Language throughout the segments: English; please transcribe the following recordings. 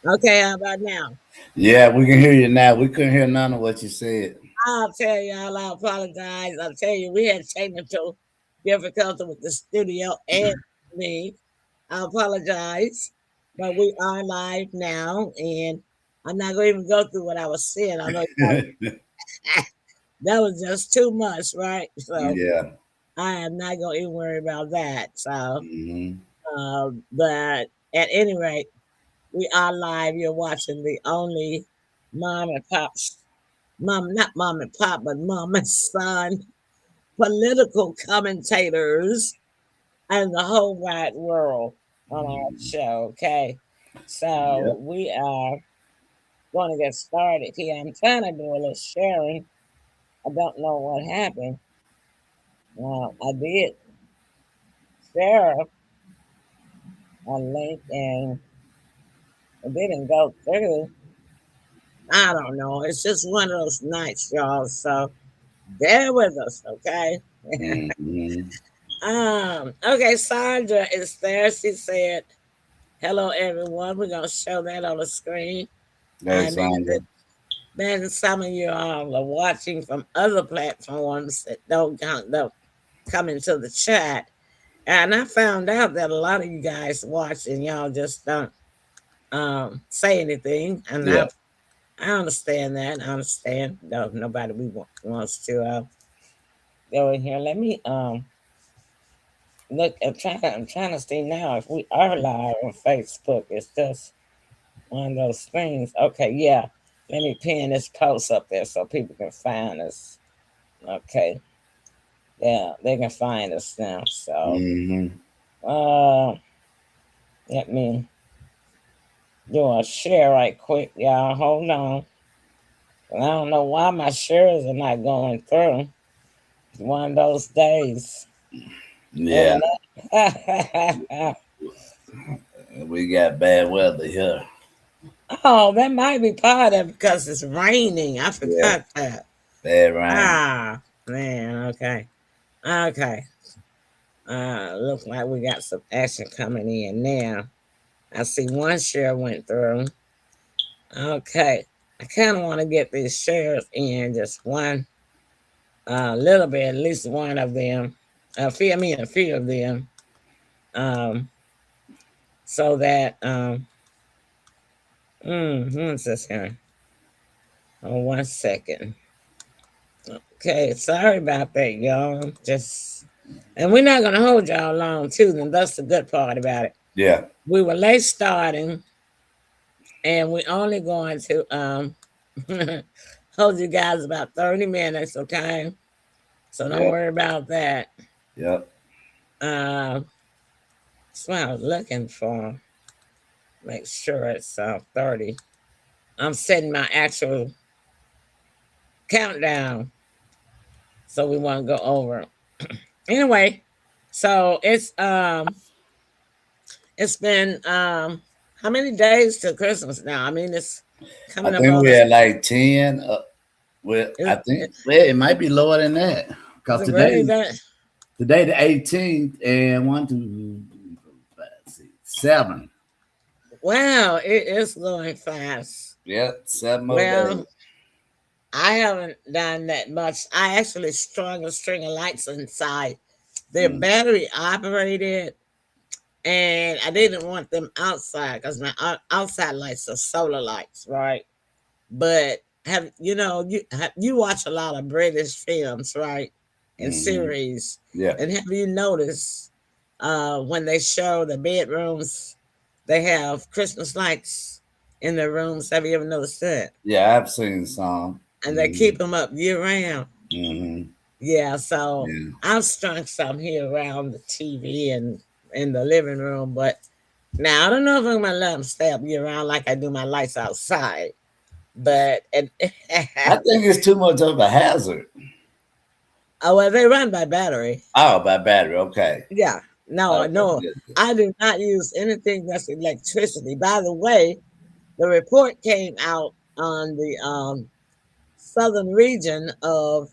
Okay, how about now? Yeah, we can hear you now. We couldn't hear none of what you said. I'll tell y'all, I apologize. I'll tell you, we had technical difficulty with the studio and me. I apologize, but we are live now, and I'm not going to even go through what I was saying. I know that was just too much, right? So Yeah. I am not going to even worry about that. So, Hmm. but at any rate, we are live. You're watching the only mom and pop's not mom and pop, but mom and son political commentators and the whole wide world on our show. Okay, so Yep. we are going to get started here. I'm trying to do a little sharing. I don't know what happened. I did share a link and it didn't go through. I don't know. It's just one of those nights, y'all. So bear with us, okay? Hmm. Okay, Sandra is there. She said, hello, everyone. We're going to show that on the screen. Hey, And Sandra. then some of you all are watching from other platforms that don't come into the chat. And I found out that a lot of you guys watch and y'all just don't say anything. And Yeah. I understand that. I understand. No, nobody wants to go in here. Let me look. I'm trying to see now if we are live on Facebook. It's just one of those things. Okay, yeah. Let me pin this post up there so people can find us. Okay, yeah, they can find us now. So, Hmm. uh, let me do a share right quick, y'all. Hold on. I don't know why my shares are not going through. It's one of those days. Yeah. And We got bad weather here. oh, that might be part of it because it's raining. I Yeah. forgot that. Bad rain. Ah, man. Okay. Okay. Looks like we got some action coming in now. I see one share went through. Okay. I kind of want to get these shares in just one, little bit, at least one of them. A few of them. Um, so that, what's this here? Oh, 1 second. Okay. Sorry about that, y'all. Just, and we're not going to hold y'all long, too. And that's the good part about it. Yeah. We were late starting and we're only going to hold you guys about 30 minutes, okay? So don't Yep. worry about that. Yep. Uh, that's what I was looking for. Make sure it's 30. I'm setting my actual countdown, so we won't go over. Anyway, so it's been how many days to Christmas now? I mean, it's I coming up think on we us. had like 10. Well, I think well, it might be lower than that. Is Because it really today, that? today the 18th and 1, 2, 3, 4, 5, 6, 7. Wow, it is going fast. Yep. 7 more days. Well, I haven't done that much. I actually strung a string of lights inside. They're Mm. battery operated, and I didn't want them outside because my outside lights are solar lights, right? But have you watch a lot of British films, right? And Hmm. series, Yeah. and have you noticed when they show the bedrooms, they have Christmas lights in their rooms? Have you ever noticed that? Yeah, I've seen some. And they Hmm. keep them up year round. Hmm. Yeah, so Yeah. I've strung some here around the TV and in the living room, but now I don't know if I'm gonna let them stay up year round like I do my lights outside. But I think it's too much of a hazard. oh, well, they run by battery. Oh, by battery. Okay. Yeah, no, Okay. no, Good, good. I do not use anything that's electricity. By the way, the report came out on the southern region of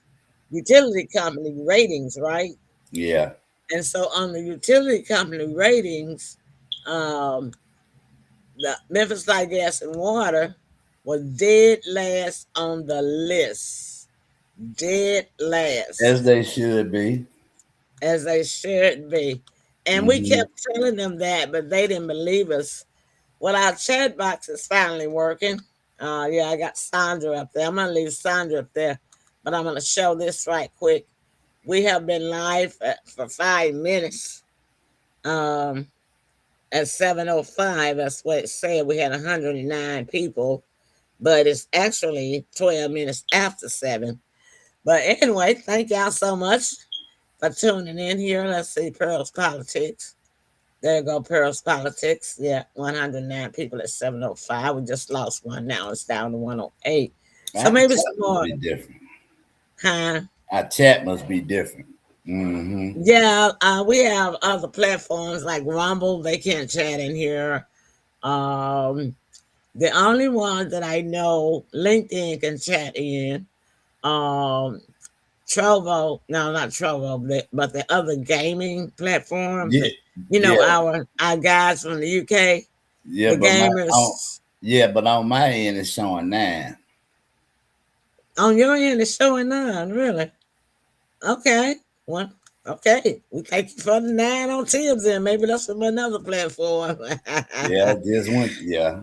utility company ratings, right? Yeah. And so on the utility company ratings, um, the Memphis Light Gas and Water was dead last on the list. Dead As last, they should be. as they should be. And we Hmm. kept telling them that, but they didn't believe us. Well, our chat box is finally working. Yeah, I got Sandra up there. I'm gonna leave Sandra up there, but I'm gonna show this right quick. We have been live for 5 minutes. Um, at 7:05, that's what it said. We had 109 people, but it's actually 12 minutes after 7. But anyway, thank y'all so much for tuning in here. Let's see, Pearls Politics. There you go, Pearls Politics. Yeah, 109 people at 7:05. We just lost one now. It's down to 108. So Our maybe chat some must more. be different. Huh? Our chat must be different. Hmm. Yeah, we have other platforms like Rumble. They can't chat in here. Um, the only one that I know LinkedIn can chat in. Um, Trovo, no, not Trovo, but the other gaming platforms Yeah, that yeah, our guys from the UK, yeah. the But gamers but on my end it's showing 9. on your end is showing none, really. Okay. Well, okay. We thank you for the 9 on Tim's end. Maybe that's from another platform. Yeah, just went. Yeah,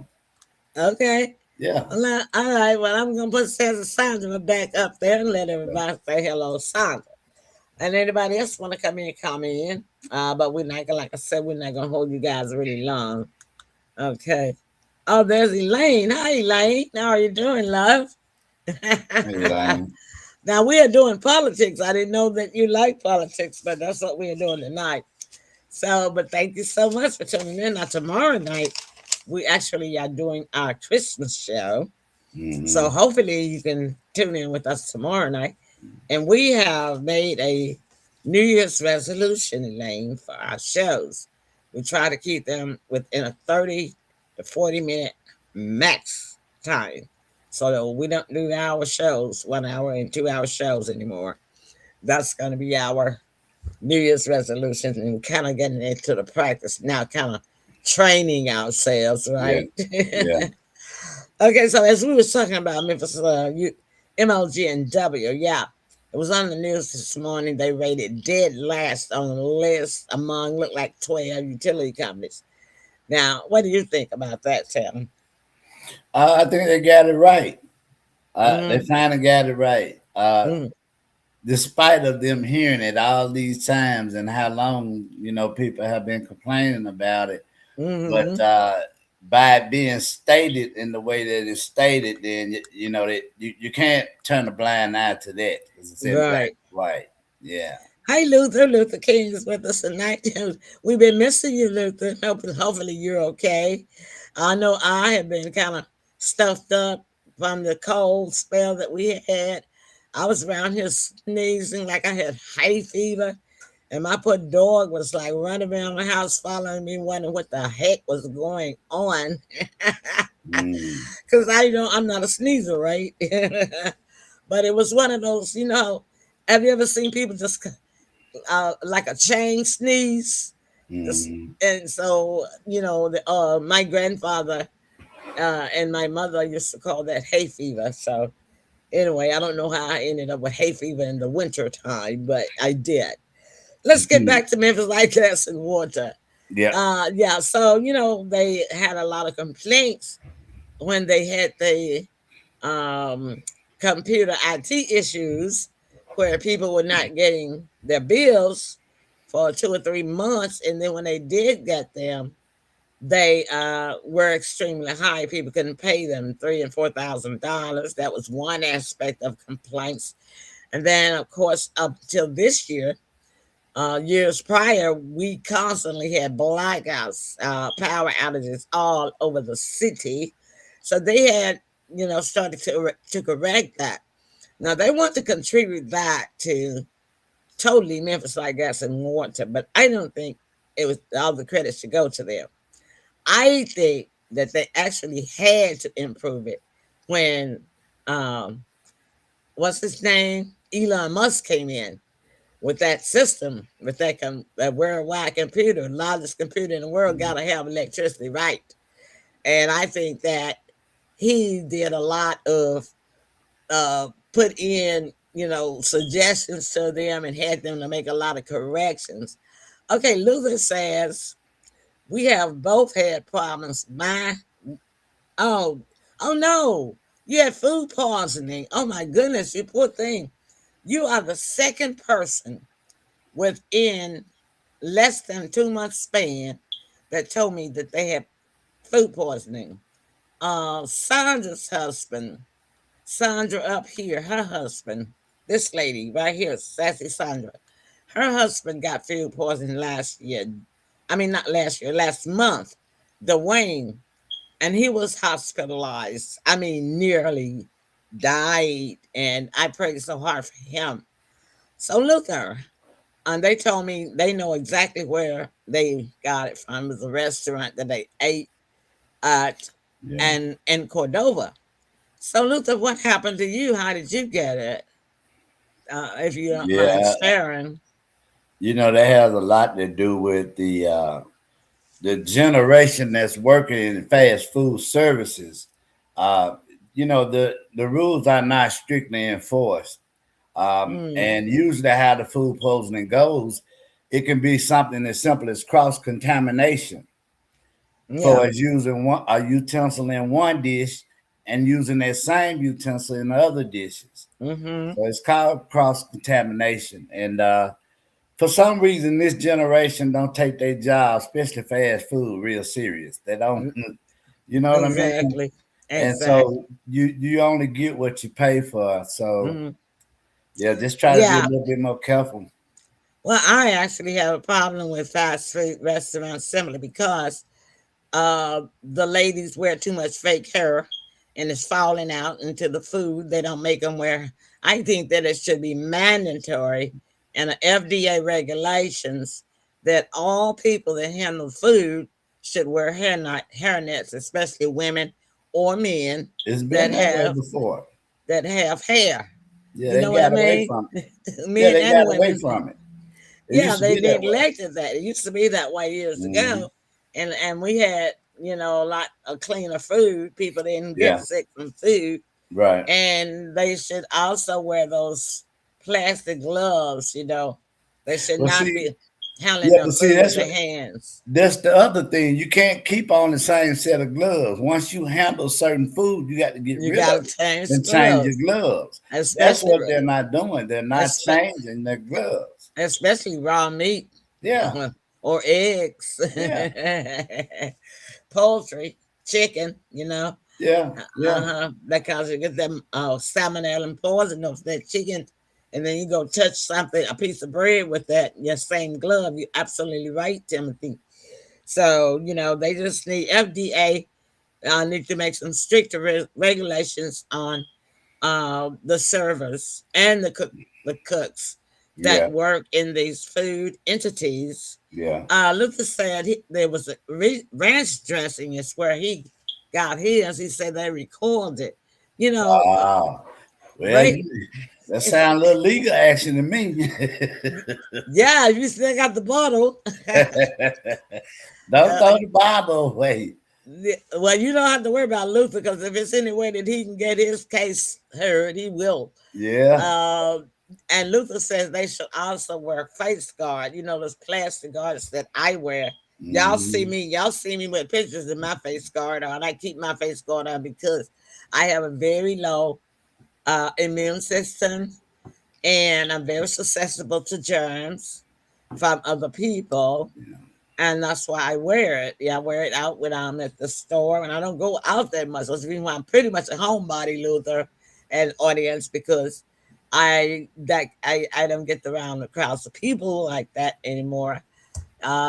Okay. yeah. Well, all right. Well, I'm gonna put Sandra back up there and let everybody say hello, Sandra. And anybody else want to come in, come in. But we're not gonna, like I said, we're not gonna hold you guys really long. Okay. Oh, there's Elaine. Hi, Elaine. How are you doing, love? Hey, Elaine. Now we are doing politics. I didn't know that you like politics, but that's what we are doing tonight. So, but thank you so much for tuning in. Now tomorrow night, we actually are doing our Christmas show. So Hmm. hopefully you can tune in with us tomorrow night. And we have made a New Year's resolution, Elaine, for our shows. We try to keep them within a 30 to 40 minute max time. So that we don't do hour shows, 1 hour and 2 hour shows anymore. That's going to be our New Year's resolution, and kind of getting into the practice now, kind of training ourselves, Yeah, right? yeah. Okay, so as we were talking about Memphis, MLG and W, yeah, it was on the news this morning. They rated dead last on the list among look like 12 utility companies. Now, what do you think about that, Tim? I think they got it right. They Mm-hmm. finally got it right. Mm-hmm. Despite of them hearing it all these times and how long people have been complaining about it, but Mm-hmm. by it being stated in the way that it's stated, then that you can't turn a blind eye to that because it's in black Right. and white. Yeah. Hi, Luther. Luther King is with us tonight. We've been missing you, Luther. Hopefully you're okay. I know I have been kind of stuffed up from the cold spell that we had. I was around here sneezing like I had hay fever. And my poor dog was like running around the house following me, wondering what the heck was going on. Mm. Because I'm not a sneezer, right? But it was one of those, have you ever seen people just like a chain sneeze? Just, Hmm. and so, my grandfather and my mother used to call that hay fever. So anyway, I don't know how I ended up with hay fever in the winter time, but I did. Let's get back to Memphis Light Gas and Water. Yeah. Yeah, so they had a lot of complaints when they had the um, computer IT issues where people were not getting their bills for 2 or 3 months, and then when they did get them, they were extremely high. People couldn't pay them $3,000 and $4,000. That was one aspect of complaints, and then of course up till this year. Years prior, we constantly had blackouts, power outages all over the city. So they had, started to correct that. Now they want to contribute that to totally Memphis Light Gas and Water, but I don't think it was all the credit should go to them. I think that they actually had to improve it when um, what's his name? Elon Musk came in with that system, with that worldwide computer, largest computer in the world, got to have electricity, right? And I think that he did a lot of put in, suggestions to them and had them to make a lot of corrections. Okay, Luther says we have both had problems. Oh, oh no, you had food poisoning. Oh my goodness, you poor thing. You are the second person within less than 2 months span that told me that they had food poisoning. Sandra's husband, Sandra up here, her husband, this lady right here, Sassy Sandra, her husband got food poisoning last year. I mean, not last year, last month, Dwayne, and he was hospitalized. I mean, nearly died, and I prayed so hard for him. So Luther, and they told me they know exactly where they got it from. It was a restaurant that they ate at, Yeah. and in Cordova. So Luther, what happened to you? How did you get it? If you don't mind Yeah. sharing. That has a lot to do with the generation that's working in fast food services. Uh, the rules are not strictly enforced. Mm, And usually how the food poisoning goes, it can be something as simple as cross contamination. So yeah. as using a utensil in one dish and using that same utensil in other dishes. Mm-hmm. So it's called cross contamination. And for some reason, this generation don't take their job, especially fast food, real serious. They don't, you know what I mean? Exactly. And Exactly. so you only get what you pay for. So Mm-hmm. yeah, just try to be a Yeah. little bit more careful. Well, I actually have a problem with fast food restaurants simply because the ladies wear too much fake hair and it's falling out into the food. They don't make them wear. I think that it should be mandatory and the FDA regulations that all people that handle food should wear hair nets, especially women or men It's been that that way have before. Hair. Yeah, You they know what I got away mean? from it. Yeah, Men they and got away women. from it. It Yeah, used to they be that way. neglected that. It used to be that way years Hmm. ago, and we had a lot of cleaner food. People didn't get Yeah, sick from food, right. and they should also wear those plastic gloves. They should Well, not see, be handling yeah, the but see, food with their hands. that's the other thing. You can't keep on the same set of gloves. Once you handle certain food, you got to get You rid of got it to change and change your gloves, gloves. That's especially what they're not doing. They're not espe- changing their gloves. especially raw meat Yeah, or eggs, yeah, poultry, chicken. yeah, yeah. Because you get them salmonella and poison of that chicken, and then you go touch something, a piece of bread with that your same glove. You're absolutely right, Timothy. So they just need FDA. Need to make some stricter regulations on the servers and the cooks that Yeah, work in these food entities. yeah. Luther said there was a ranch dressing is where he got his. He said they recorded it. You know, uh, Wow. Well, right? that sounds a little legal action to me. Yeah, you still got the bottle. Don't uh, throw the Bible away. well, you don't have to worry about Luther because if it's any way that he can get his case heard, he will. Yeah. Uh, and Luther says they should also wear face guard. Those plastic guards that I wear. Hmm. Y'all see me with pictures of my face guard on. I keep my face guard on because I have a very low immune system and I'm very susceptible to germs from other people. And that's why I wear it. Yeah, I wear it out when I'm at the store, and I don't go out that much. That's the reason why I'm pretty much a homebody, Luther, and audience, because I don't get around the crowds of people like that anymore,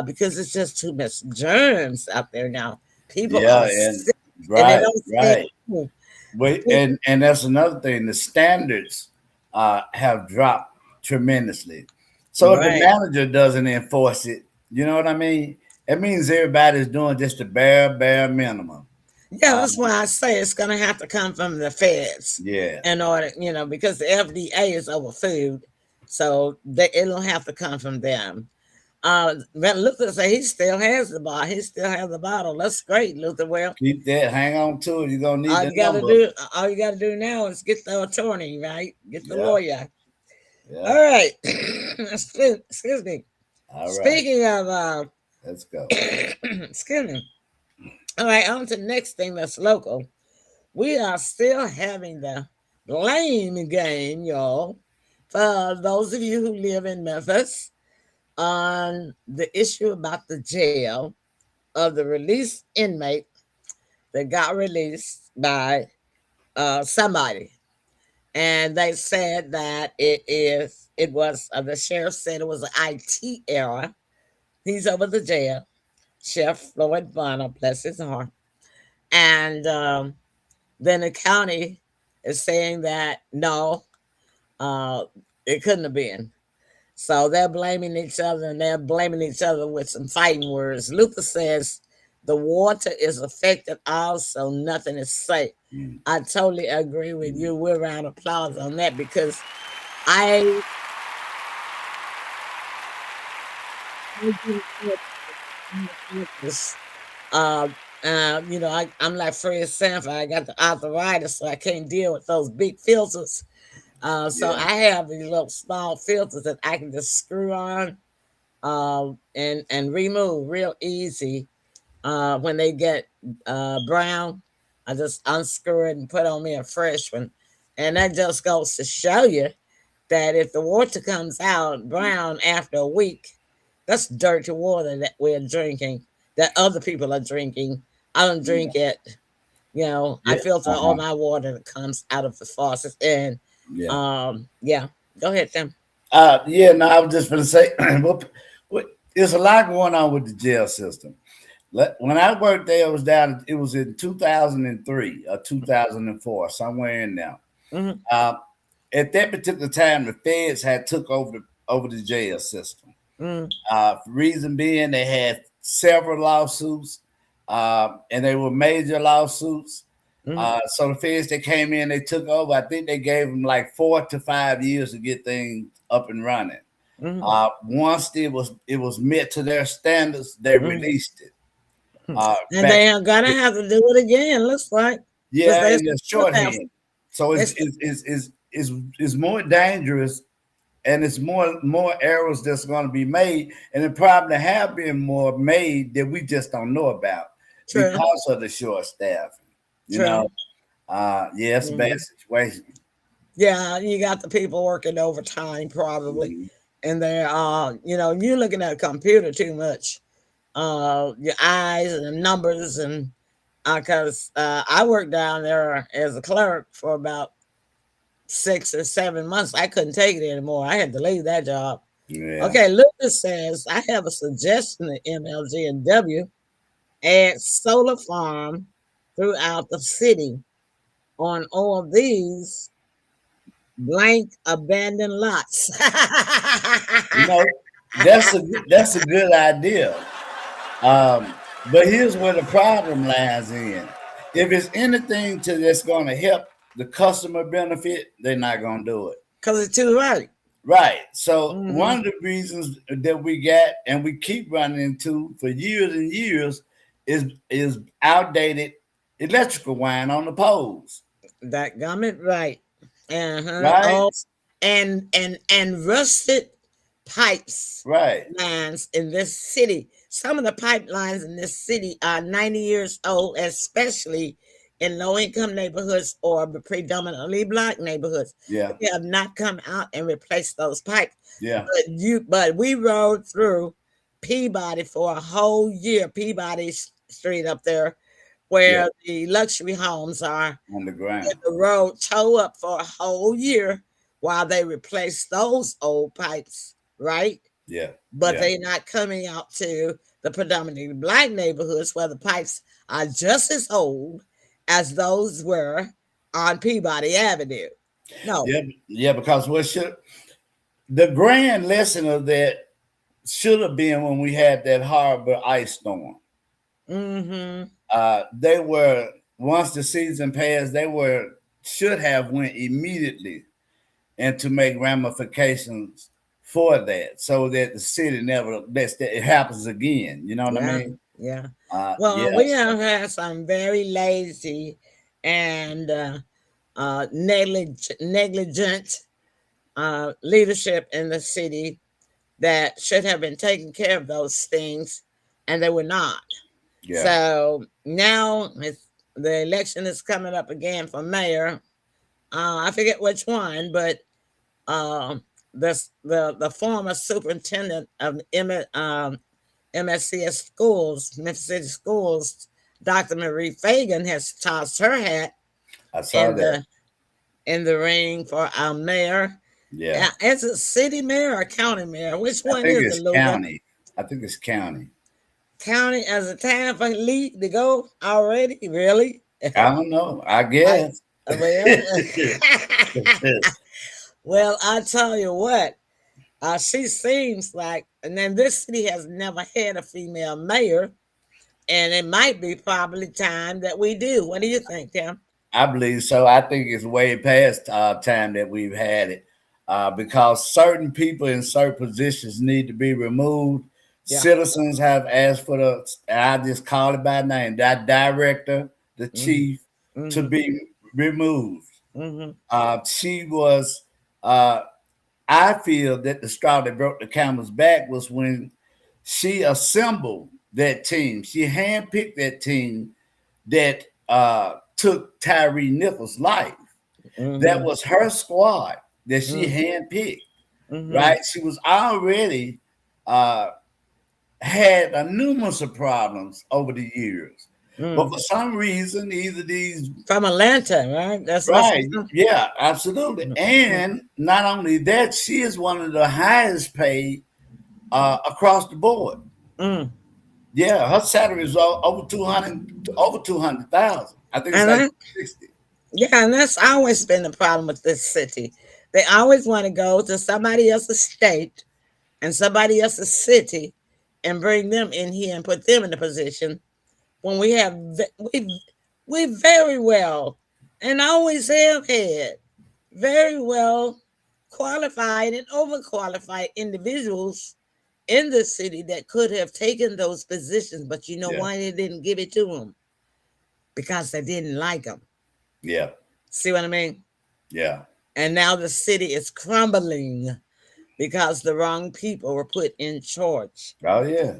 because it's just too much germs out there now. People Yeah, are and sick, and they right, don't stay right. home. Wait, People, and that's another thing. The standards have dropped tremendously. So if the right? manager doesn't enforce it, you know what I mean? It means everybody's doing just the bare minimum. Yeah, Uh, that's why I say it's going to have to come from the feds yeah, in order, because the FDA is over food, so it'll have to come from them. But Luther said he still has the bottle. He still has the bottle. That's great, Luther. Well, Keep that. Hang on to it. You're gonna need all the you got to number. do, all you got to do now is get the attorney, right? Get the Yeah. lawyer. All Yeah. right. Excuse me. All right. Speaking of, Let's go. excuse me. All right, on to the next thing that's local. We are still having the blame game, y'all. For those of you who live in Memphis, on the issue about the jail of the released inmate that got released by somebody, and they said that the sheriff said it was an IT error. He's over the jail, Chef Floyd Bonner, bless his heart, and then the county is saying that no, uh, it couldn't have been. So they're blaming each other, and they're blaming each other with some fighting words. Luther says the water is affected also, nothing is safe. Mm. I totally agree with you. We're round of applause on that because I uh, I'm like Fred Sanford. I got the arthritis, so I can't deal with those big filters. So Yeah. I have these little small filters that I can just screw on and remove real easy. When they get brown, I just unscrew it and put on me a fresh one. And that just goes to show you that if the water comes out brown after a week, that's dirty water that we're drinking, that other people are drinking. I don't Yeah. drink it. I Yeah. filter all Uh-huh. my water that comes out of the faucet. And Yeah. yeah, go ahead, Tim. Yeah. No, I was just gonna say, there's a lot going on with the jail system. When I worked there, it was down. It was in 2003 or 2004, somewhere in there. Mm-hmm. Uh, at that particular time, the feds had took over the jail system. Mm-hmm. Reason being, they had several lawsuits, and they were major lawsuits. Mm-hmm. So the feds that came in, they took over. I think they gave them like 4 to 5 years to get things up and running. Mm-hmm. Once it was met to their standards, they Mm-hmm. released it. And Back, they are gonna have to do it again. Looks like because yeah, they in the still have. shorthand. So They it's more dangerous, and it's more errors that's going to be made, and it probably have been more made that we just don't know about true, because of the short staff. You true. know, yeah, it's a bad Hmm. situation. Yeah, you got the people working overtime probably, Mhm. and they're you're looking at a computer too much. Your eyes and the numbers and because I worked down there as a clerk for about 6 or 7 months. I couldn't take it anymore. I had to leave that job. Yeah, Okay, Lucas says I have a suggestion to MLG and W. Add solar farm throughout the city on all of these blank abandoned lots. you know, that's a good idea. Um, but here's where the problem lies in. If it's anything that's going to help the customer benefit, they're not going to do it. Because it's too right. Right. So Mm-hmm. one of the reasons that we got and we keep running into for years and years is outdated electrical wire on the poles. That gummit right. Uh-huh. Right. Oh, and rusted pipes Right. lines in this city. Some of the pipelines in this city are 90 years old, especially in low income neighborhoods or predominantly black neighborhoods. Yeah. They have not come out and replaced those pipes. Yeah. But we rode through Peabody for a whole year, Peabody Street up there, Yeah. where the luxury homes are. On the And ground. the road tore up for a whole year while they replaced those old pipes, right? Yeah. But Yeah. they're not coming out to the predominantly black neighborhoods where the pipes are just as old as those were on Peabody Avenue. No. Yeah. Yeah. Because what should the grand lesson of that should have been when we had that horrible ice storm. Mm-hmm. They were once the season passed, they should have went immediately and to make ramifications for that, so that the city never lets that it happens again. You know what I Yeah, mean? yeah. Well, we Yes, have had some very lazy and negligent leadership in the city that should have been taking care of those things, and they were not. yeah, So now the election is coming up again for mayor. I forget which one, but um, the former superintendent of MSCS schools, Memphis City Schools, Dr. Marie Fagan, has tossed her hat I saw in that. the ring for our mayor. Yeah, Is it city mayor or county mayor? Which I one think is it, it's Luga? county. I think it's county. County as a time for league to go already? Really? I don't know. I I guess. well, well, I tell you what, she seems like, and then this city has never had a female mayor, and it might be probably time that we do. What do you think, Tim? I believe so. I think it's way past time that we've had it, because certain people in certain positions need to be removed. Yeah. Citizens have asked for I just call it by name, that director, the Mm-hmm. chief, to Mm-hmm. be removed. Mm-hmm. She was, uh, I feel that the straw that broke the camel's back was when she assembled that team. She handpicked that team that took Tyree Nichols' life. That Mm-hmm. was her squad that she Mm-hmm. handpicked, Mm-hmm. right? She was already uh, had a numerous of problems over the years. But Mm. for some reason, either these, From Atlanta, right? That's what's. right, yeah, absolutely. Mm-hmm. And not only that, she is one of the highest paid across the board. Mm. Yeah, her salary is over 200, over 200,000. I think it's And like I, 60. yeah, and that's always been the problem with this city. They always want to go to somebody else's state and somebody else's city and bring them in here and put them in the position when we have we very well and always have had very well qualified and overqualified individuals in the city that could have taken those positions, but you know Yeah, why they didn't give it to them? Because they didn't like them. yeah, See what I mean? yeah. And now the city is crumbling because the wrong people were put in charge. Oh yeah. See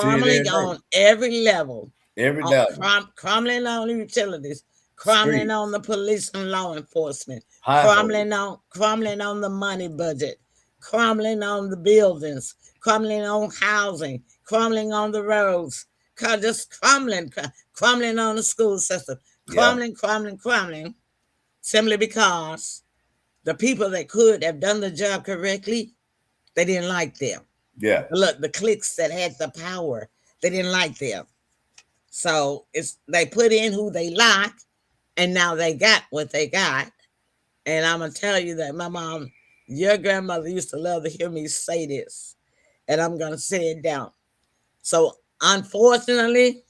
it Crumbling every day. on every level, Every level. crumbling on the utilities, crumbling on Streets, the police and law enforcement, highways. crumbling on the money budget, crumbling on the buildings, crumbling on housing, crumbling on the roads, just crumbling on the school system, Yeah, crumbling, simply because the people that could have done the job correctly, they didn't like them. yeah, Look, the cliques that had the power, they didn't like them. So it's they put in who they like, and now they got what they got. And I'm gonna tell you that my mom, your grandmother used to love to hear me say this, and I'm gonna say it down. So unfortunately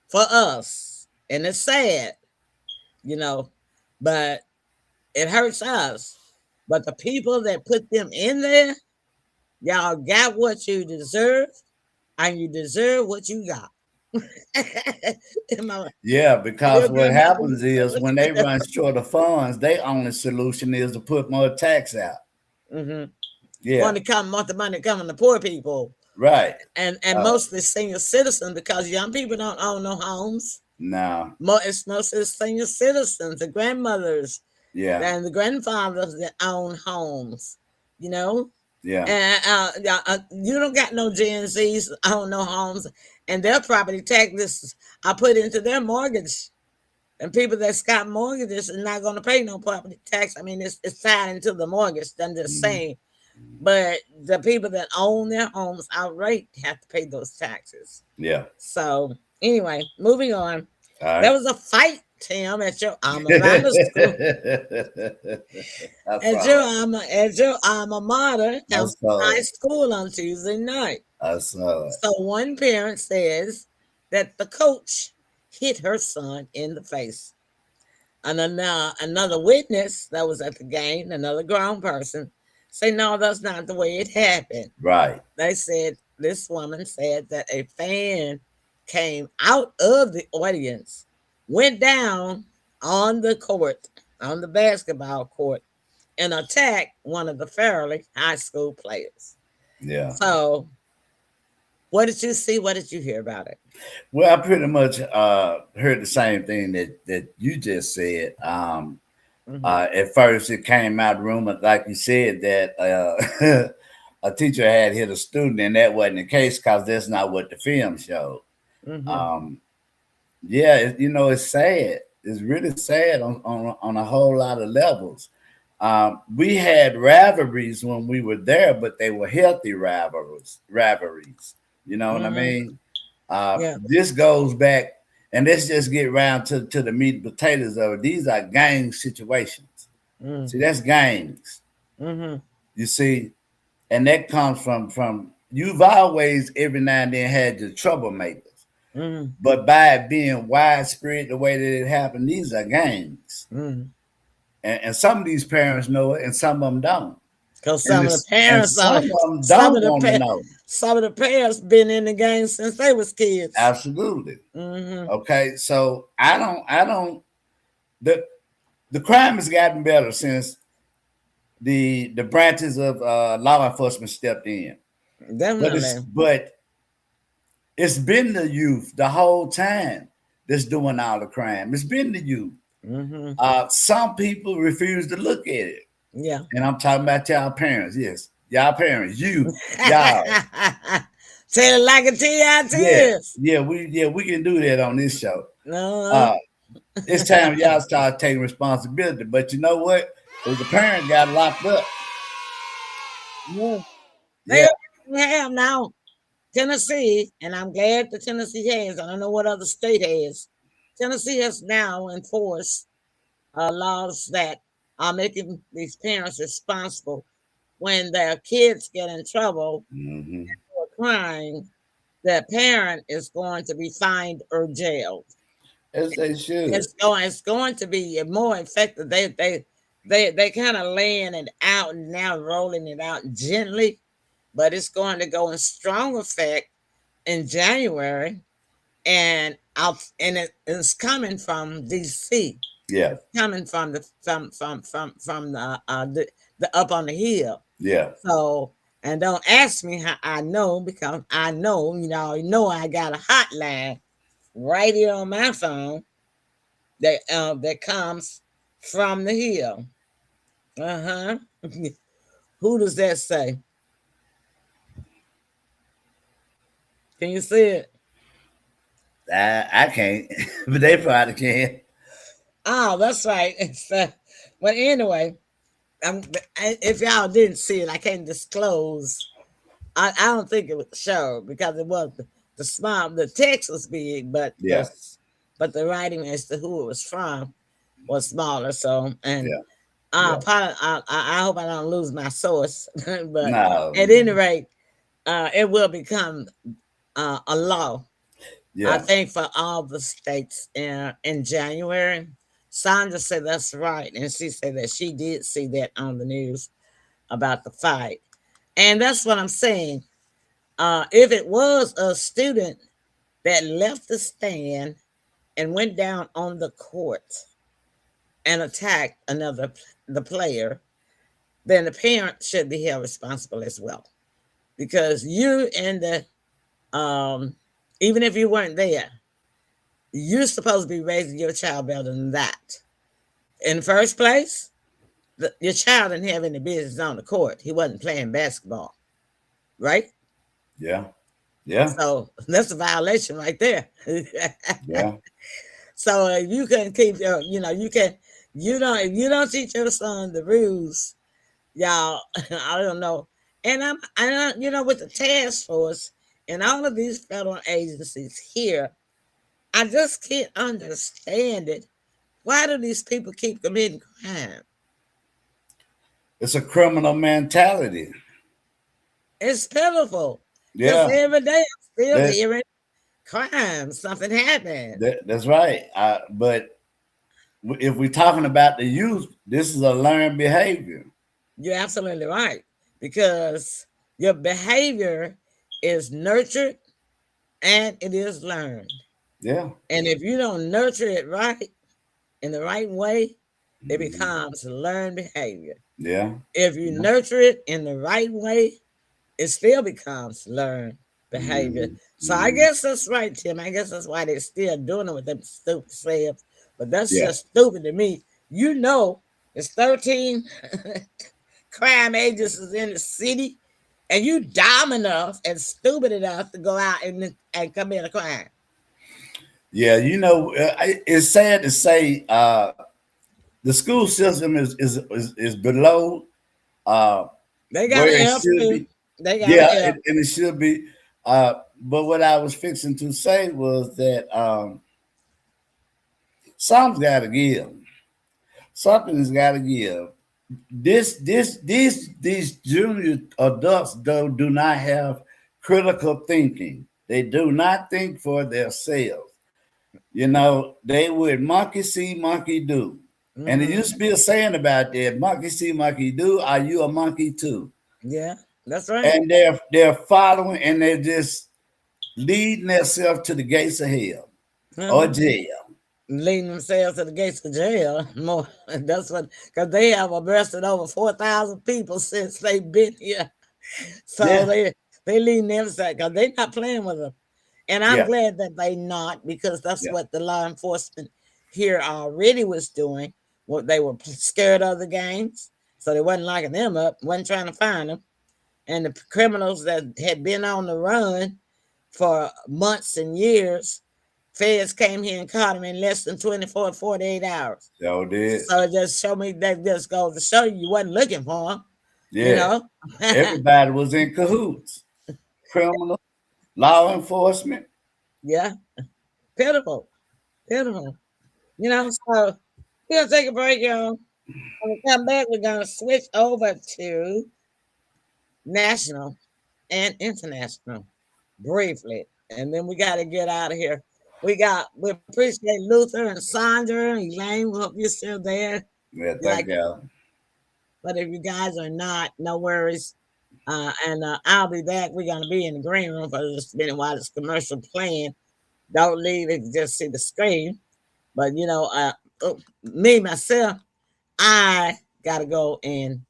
for us, and it's sad, you know, but it hurts us. But the people that put them in there, y'all got what you deserve, and you deserve what you got. my, yeah. your Because what grandmother happens used is when they to. run short of funds, their only solution is to put more tax out. Mm-hmm. Yeah, Want the money coming to poor people, right. and Uh, mostly senior citizens because young people don't own no homes. now, It's mostly senior citizens, the grandmothers yeah, and the grandfathers that own homes. You know, yeah, and you don't got no Gen Zs own no homes, and their property taxes are put into their mortgage. And people that's got mortgages are not going to pay no property tax. I mean, it's tied into the mortgage. I'm just mhm, saying. But the people that own their homes outright have to pay those taxes. yeah. So anyway, moving on. All There right. was a fight, Tim, at your alma school, I saw it. at your alma mater, I Hampton saw High it. School on Tuesday night. I saw it. So one parent says that the coach hit her son in the face. And another witness that was at the game, another grown person, say, no, that's not the way it happened. Right. They said, this woman said that a fan came out of the audience, went down on the court, on the basketball court, and attacked one of the Fairleigh High School players. Yeah. So, what did you see? What did you hear about it? Well, I pretty much heard the same thing that you just said. At first, it came out rumored, like you said, that a teacher had hit a student, and that wasn't the case because that's not what the film showed. Yeah, it's sad. It's really sad on a whole lot of levels. We had rivalries when we were there, but they were healthy rivalries. You know what I mean? Yeah. This goes back, and let's just get around to the meat and potatoes of it. These are gang situations. See, that's gangs. You see, and that comes from you've always every now and then had your troublemakers. But by it being widespread the way that it happened, these are gangs. And some of these parents know it, and some of them don't. Because some of the parents, some of them don't want to know. Some of the parents been in the game since they was kids. Absolutely. Okay, so I don't. The crime has gotten better since the branches of law enforcement stepped in. Definitely. But it's been the youth the whole time that's doing all the crime. It's been the youth. Some people refuse to look at it. Yeah. And I'm talking about y'all parents. Yes. Y'all parents. You. Y'all. Tell it like a TIT. Yeah, we can do that on this show. No. It's time y'all start taking responsibility. But you know what? If the parent got locked up. Yeah. They have now. Tennessee, and I'm glad that Tennessee has. I don't know what other state has. Tennessee has now enforced laws that are making these parents responsible when their kids get in trouble for crime. The parent is going to be fined or jailed. As they should. It's going to be more effective. They kind of laying it out and now rolling it out gently, but it's going to go in strong effect in January, and it's coming from DC. Yeah, it's coming from the up on the hill. Yeah. So, and don't ask me how I know, because I know, I got a hotline right here on my phone that comes from the hill. Who does that say? Can you see it? I can't, but they probably can. Oh, that's right. But anyway, if y'all didn't see it, I can't disclose. I don't think it was shown because it was the text was big, but the writing as to who it was from was smaller. So, and I hope I don't lose my source. But at any rate, it will become a law. I think for all the states in January. Sandra said that's right, and she said that she did see that on the news about the fight, and that's what I'm saying. If it was a student that left the stand and went down on the court and attacked the player, then the parent should be held responsible as well, because you and the even if you weren't there, you're supposed to be raising your child better than that. In the first place, your child didn't have any business on the court. He wasn't playing basketball, right? Yeah. So that's a violation right there. Yeah. So you can keep your, if you don't teach your son the rules, y'all, I don't know. And I'm with the task force and all of these federal agencies here, I just can't understand it. Why do these people keep committing crime? It's a criminal mentality. It's pitiful. Yeah. Every day I'm still hearing crime. Something happened. That's right. But if we're talking about the youth, this is a learned behavior. You're absolutely right. because your behavior is nurtured and it is learned. Yeah. And if you don't nurture it right in the right way, it Mhm. becomes learned behavior. Yeah. If you Yeah. nurture it in the right way, it still becomes learned behavior. Mhm. So I Mhm. guess that's right, Tim. I guess that's why they're still doing it with them stupid selves. But that's Yeah. just stupid to me. You know, it's 13 crime agencies in the city, and you dumb enough and stupid enough to go out and commit a crime. Yeah. It's sad to say the school system is below uh, They where got to it help should too. be. They got to Yeah, help. and it should be. But what I was fixing to say was that something's got to give. Something's got to give. These junior adults though do not have critical thinking. They do not think for themselves. They would monkey see, monkey do. And it Hmm. used to be a saying about that, monkey see, monkey do, are you a monkey too? Yeah, that's right. And they're following and they're just leading themselves to the gates of hell or Hmm. jail. Leading themselves to the gates of jail. More. That's what, because they have arrested over 4,000 people since they've been here. So Yeah, they leading themselves because they're not playing with them. And I'm yeah, glad that they not, because that's yeah, what the law enforcement here already was doing. What they were scared of the gangs, so they wasn't locking them up, wasn't trying to find them. And the criminals that had been on the run for months and years, feds came here and caught them in less than 24 to 48 hours. so did. So it just showed me, that just goes to show you wasn't looking for them, you Yeah, know. everybody was in cahoots. Criminal, law enforcement. Yeah, pitiful, pitiful. So we're gonna take a break, y'all. When we come back, we're gonna switch over to national and international briefly, and then we got to get out of here. We appreciate Luther and Sandra and Elaine. We hope you're still there. Yeah, You thank like, you. but if you guys are not, no worries. And I'll be back. We're gonna be in the green room for just a minute while this commercial playing. Don't leave if you just see the screen. But me myself, I gotta go and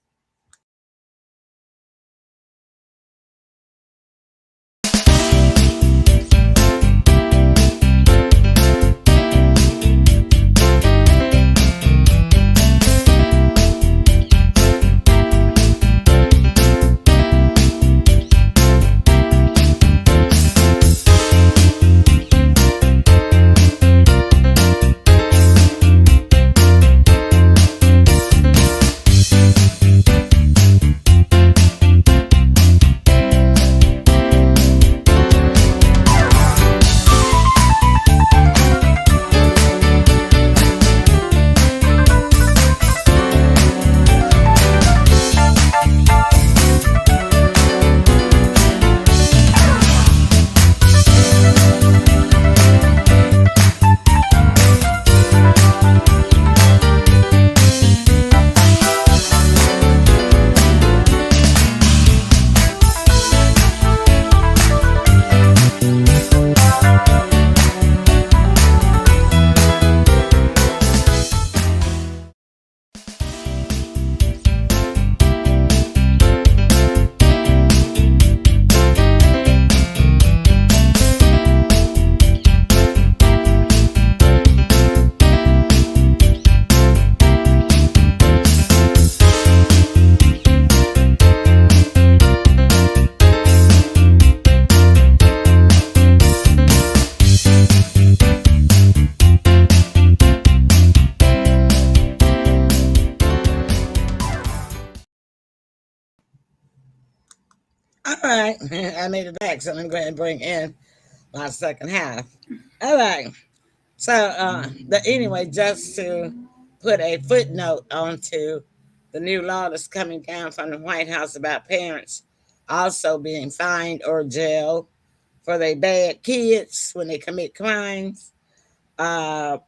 all right. I made it back, so I'm going to go ahead and bring in my second half. All right. So, anyway, just to put a footnote onto the new law that's coming down from the White House about parents also being fined or jailed for their bad kids when they commit crimes,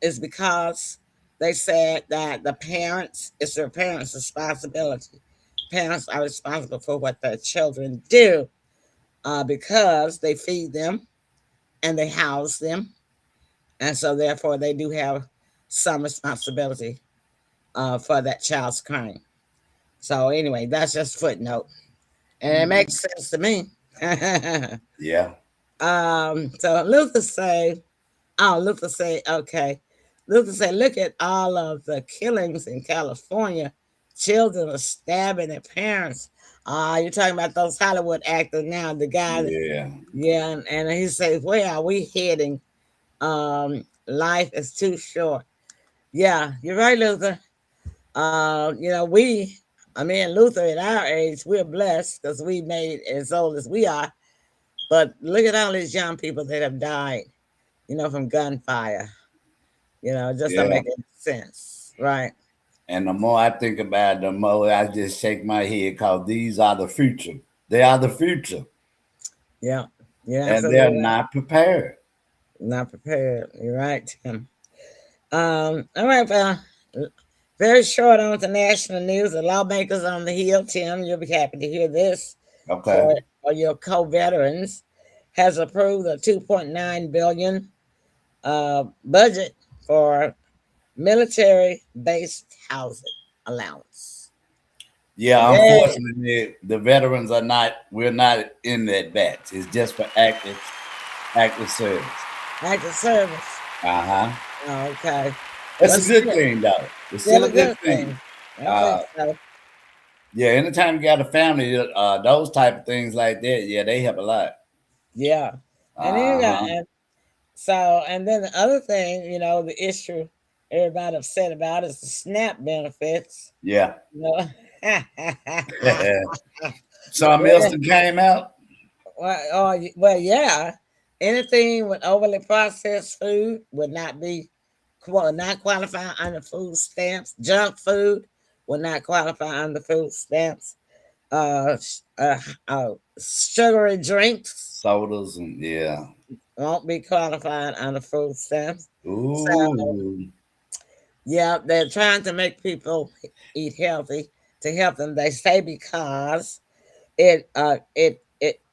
is because they said that it's their parents' responsibility parents are responsible for what their children do, because they feed them and they house them, and so therefore they do have some responsibility for that child's crime. So anyway, that's just footnote, and it Mhm. makes sense to me. Yeah. So Luther say, oh, Luther say, okay. Luther say, look at all of the killings in California. Children are stabbing their parents. You're talking about those Hollywood actors now. The guy, Yeah. yeah, and he says, where are we heading? Life is too short. Yeah, you're right, Luther. I mean, Luther at our age, we're blessed because we made as old as we are. But look at all these young people that have died, from gunfire. Just don't Yeah. make any sense, right? And the more I think about it, the more I just shake my head because these are the future. They are the future. Yeah, you're And they're absolutely right. not prepared. Not prepared. You're right, Tim. All right, well, very short on to national news. The lawmakers on the Hill, Tim, you'll be happy to hear this Okay. for your co-veterans, has approved a 2.9 billion budget for military-based housing allowance. Yeah, Yay! unfortunately, the veterans are not, we're not in that batch. It's just for active service. Active service. Uh-huh. Oh, okay. That's Well, a good still, thing, though. It's still still a a good good thing. thing. I think Uh, so. yeah, anytime you got a family, those type of things like that, yeah, they help a lot. Yeah. And then you got, Uh-huh. and then the other thing, the issue everybody upset about is the SNAP benefits. Yeah. You know, Sean yeah. Milton came out. Well, yeah. Anything with overly processed food would not be not qualify under food stamps. Junk food would not qualify under food stamps. Uh, Sugary drinks Sodas and yeah. won't be qualified under food stamps. So Ooh. yeah, they're trying to make people eat healthy to help them. They say because it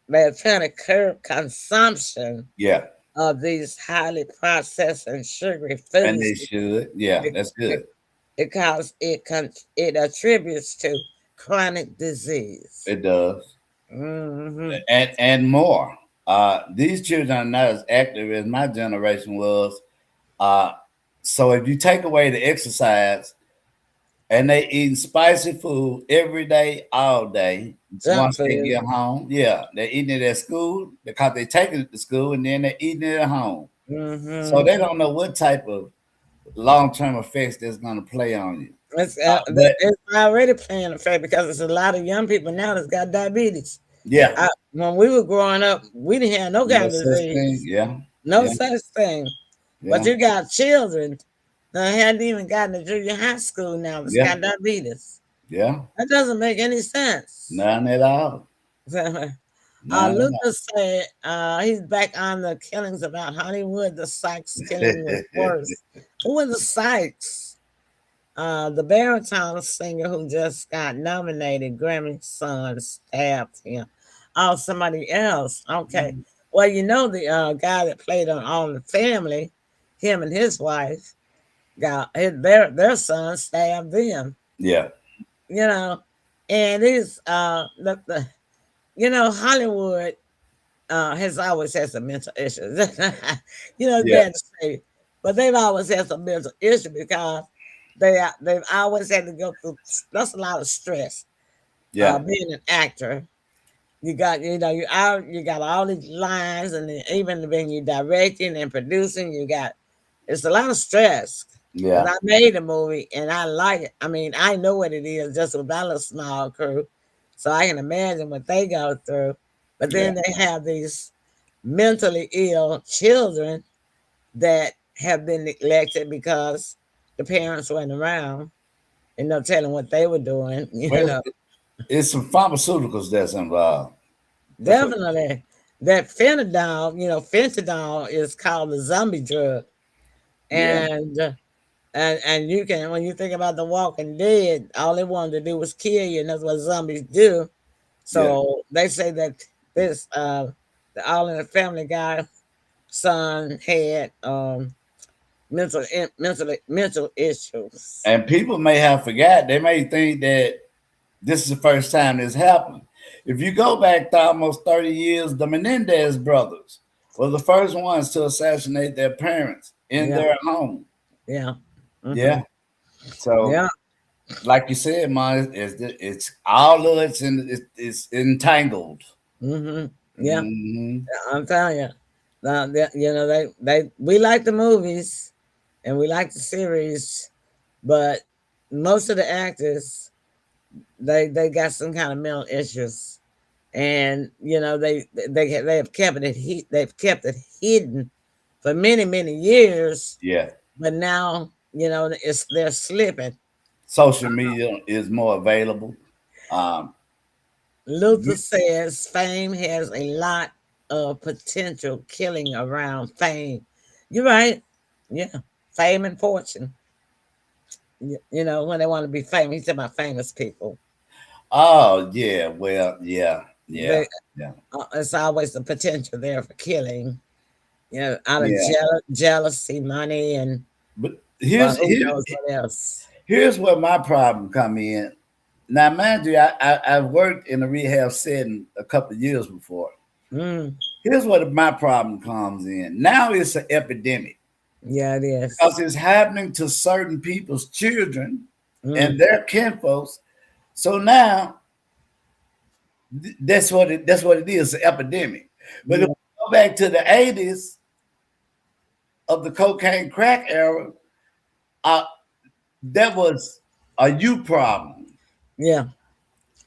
they're trying to curb consumption Yeah. of these highly processed and sugary And foods they should. Yeah, be- that's be- good. because it attributes to chronic disease. It does. Hmm. And more. These children are not as active as my generation was. Uh, so if you take away the exercise and they eating spicy food every day, all day, Junk once they food. get home, yeah, they're eating it at school because they taking it to school and then they're eating it at home. So Hmm. they don't know what type of long-term effects that's going to play on you. But It's already playing effect because there's a lot of young people now that's got diabetes. yeah, When we were growing up, we didn't have no no kind of such thing. disease, Yeah, no yeah, such thing. But yeah, you got children that hadn't even gotten to junior high school now that's yeah, got diabetes. yeah. That doesn't make any sense. None at all. None at Luther said he's back on the killings about Hollywood. The Sykes killing was worse. Who were the Sykes? The baritone singer who just got nominated, Grammy son stabbed him. Oh, somebody else. Okay. all. Well, the guy that played on All in the Family, him and his wife got their son stabbed them. Yeah, You know, and these Hollywood has always had some mental issues. It's yeah, bad to say, but they've always had some mental issues because they've always had to go through. That's a lot of stress. yeah, Being an actor, you got you got all these lines, and then even when you're directing and producing, it's a lot of stress. Because yeah, I made a movie and I like it. I mean, I know what it is just with that little small crew, so I can imagine what they go through. But yeah, then they have these mentally ill children that have been neglected because the parents weren't around and no telling what they were doing. Well, it's some pharmaceuticals that's involved. That's what. Definitely. That fentanyl is called the zombie drug. Yeah, And And you can, when you think about the Walking Dead, all they wanted to do was kill you, and that's what zombies do. Yeah. So they say that this the All in the Family guy son had mental issues. And people may have forgot. They may think that this is the first time this happened. If you go back to almost 30 years, the Menendez brothers were the first ones to assassinate their parents in Yeah, their home. yeah, Yeah. hmm So, yeah, like you said, man, it's all of it's entangled. hmm yeah. Hmm. I'm telling you, you know they we like the movies and we like the series, but most of the actors they got some kind of mental issues, and you know they have kept it they've kept it hidden for many years, Yeah. but now you know they're slipping. Social media is more available. Um, Luther says fame has a lot of potential killing around fame. You're right. Yeah, fame and fortune. You know when they want to be famous. He's talking about famous people. oh yeah, well, yeah, yeah, They yeah, it's always the potential there for killing. You know, out of yeah. jealousy, money, and But well, who knows what else. here's where my problem come in. Now, mind you, I've worked in a rehab setting a couple of years before. Mm, Here's where my problem comes in. Now it's an epidemic yeah, it is. because it's happening to certain people's children Mm, and their kinfolks. So now that's what it is, an epidemic. But if yeah, we go back to the 80s of the cocaine crack era, uh, that was a you problem, yeah.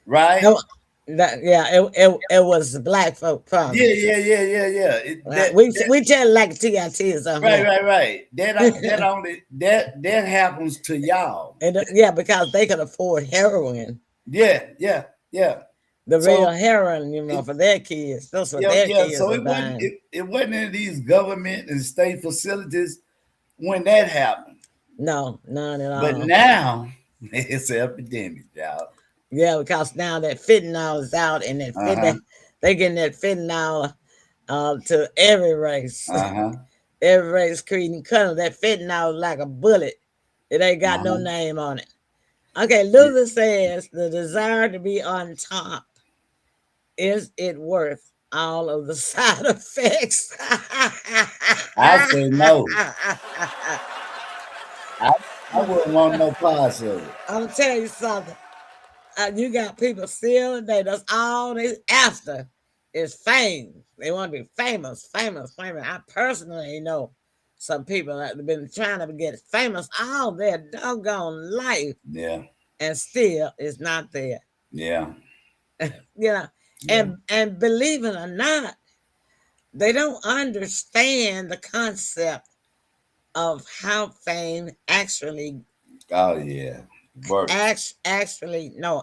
right? No, it was the black folk Yeah, problem. yeah, yeah, yeah, yeah. Right. We tell it like TIT or something. Right, Yeah. right, right. That only that happens to y'all. And yeah, because they could afford heroin, Yeah, yeah, yeah. the So real heroin, you know, it, for their kids. That's what yeah, their yeah. kids So are buying. it wasn't in these government and state facilities when that happened. No, none at But all. now it's an epidemic, y'all. Yeah, because now that fentanyl is out, and Uh-huh. they getting that fentanyl to every race. Uh-huh. Every race, creed, and color. That fentanyl is like a bullet. It ain't got no Uh-huh. name on it. Okay, Yeah. Luther says the desire to be on top, is it worth all of the side effects? I say no. I, I wouldn't want no parts of it. I'm gonna tell you something. You got people still today. That's all they after is fame. They want to be famous, famous, famous. I personally know some people that have been trying to get famous all their doggone life, Yeah, and still is not there. yeah, You know, yeah. and believe it or not, they don't understand the concept of how fame actually Oh yeah. Works. actually no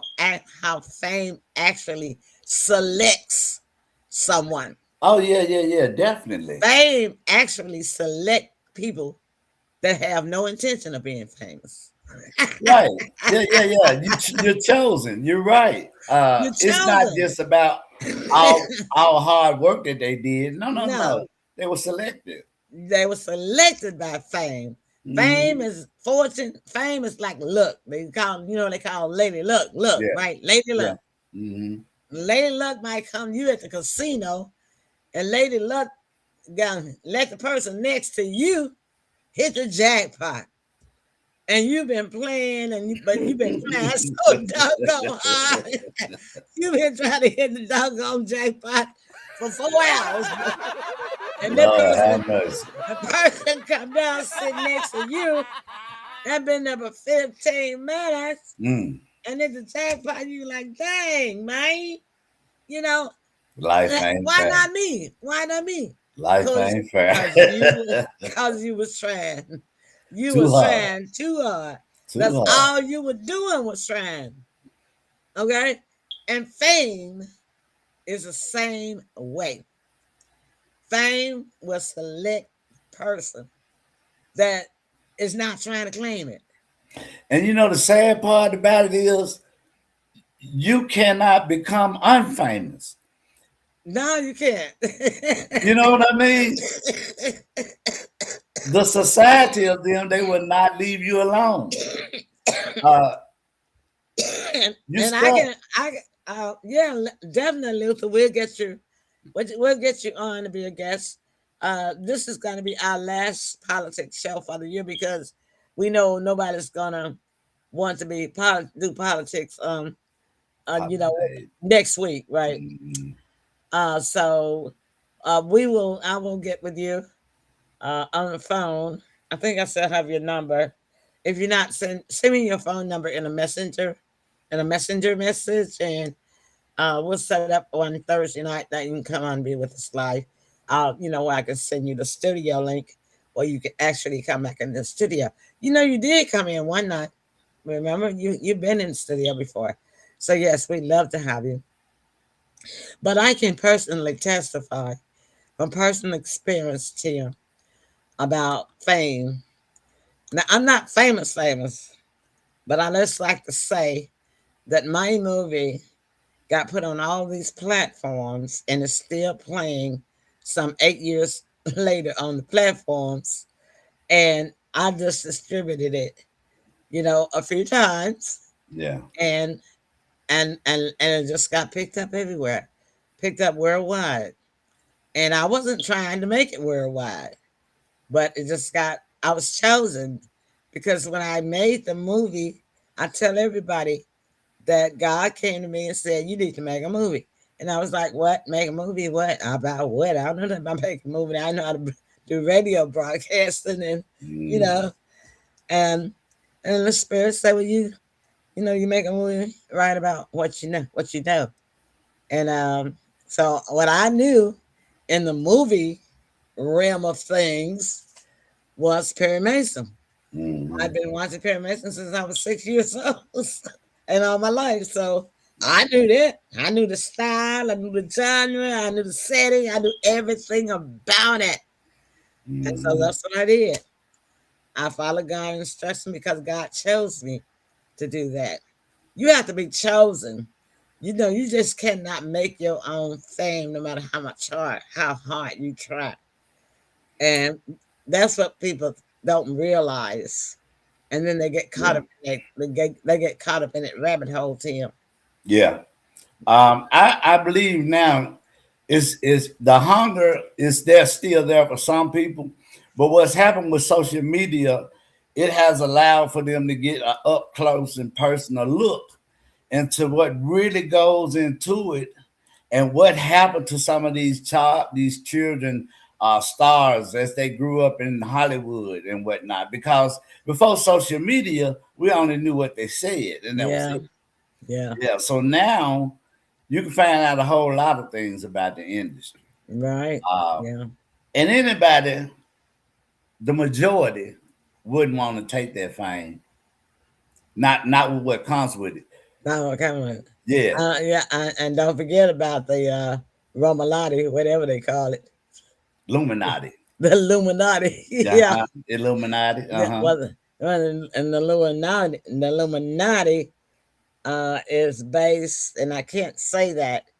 how fame actually selects someone. Oh yeah, yeah, yeah, definitely. Fame actually select people that have no intention of being famous. Right. Yeah, yeah, yeah. You're chosen. You're right. You're It's not chosen. just about all hard work that they did. No, no, no. No, They were selected. they were selected by fame. Fame Hmm. is fortune. Fame is like luck. They call, you know, they call Lady Luck. Look, Yeah, right? Lady yeah. Luck. Hmm. Lady Luck might come to you at the casino, and Lady Luck gonna let the person next to you hit the jackpot. And you've been playing, but you've been trying so doggone hard. You've been trying to hit the doggone jackpot for 4 hours, and Lord have mercy. the person come down sitting next to you. That been there for 15 minutes, Mm. and it's the jackpot. You like, dang, man. You know, Life ain't why fair. not me? Why not me? Life Cause, ain't fair. cause you was trying. You Too was hard. trying too hard. Too That's hard. all you were doing was trying. Okay? And fame is the same way. Fame will select person that is not trying to claim it. And you know the sad part about it is you cannot become unfamous. No, you can't. You know what I mean? The society of them, they will not leave you alone. Uh, you and I stuck. can, yeah, definitely, Luther. We'll get you on to be a guest. This is going to be our last politics show for the year because we know nobody's gonna want to do politics. You know, next week, right? Mhm. So I will get with you on the phone. I think I still have your number. If you're not, send me your phone number in a messenger message, and we'll set it up on Thursday night that you can come on and be with us live. I can send you the studio link, or you can actually come back in the studio. You know, you did come in one night. Remember, you've been in the studio before, so yes, we'd love to have you. But I can personally testify from personal experience, Tim, about fame. Now, I'm not famous, but I just like to say that my movie got put on all these platforms and is still playing some 8 years later on the platforms. And I just distributed it, a few times, Yeah. and it just got picked up everywhere, picked up worldwide. And I wasn't trying to make it worldwide, but I was chosen because when I made the movie, I tell everybody that God came to me and said, "You need to make a movie." And I was like, "What? Make a movie? What? About what? I don't know nothing about making a movie. I know how to do radio broadcasting and, you Mm. know, and, and the Spirit said, well, you make a movie, write about what you know. And so what I knew in the movie realm of things was Perry Mason. I've Mhm. been watching Perry Mason since I was 6 years old and all my life. So I knew that. I knew the style, I knew the genre, I knew the setting, I knew everything about it. And so Mhm. that's what I did. I followed God's instruction because God chose me to do that. You have to be chosen. You just cannot make your own fame no matter how hard you try. And that's what people don't realize. And then they get caught Yeah. up in it. They get caught up in it rabbit hole, Tim. Yeah. I believe now is the hunger is there still there for some people, but what's happened with social media, it has allowed for them to get an up close and personal look into what really goes into it and what happened to some of these children stars as they grew up in Hollywood and whatnot. Because before social media, we only knew what they said, and that was Yeah, it. yeah, Yeah. So now you can find out a whole lot of things about the industry. right. Uh, Yeah. and anybody, the majority, wouldn't want to take that fame. Not with what comes with it. No, come on. Yeah. Yeah, and don't forget about the Romalati, whatever they call it, Illuminati. the Illuminati. Yeah, Uh-huh. Illuminati. that Uh-huh. was and the Illuminati is based, and I can't say that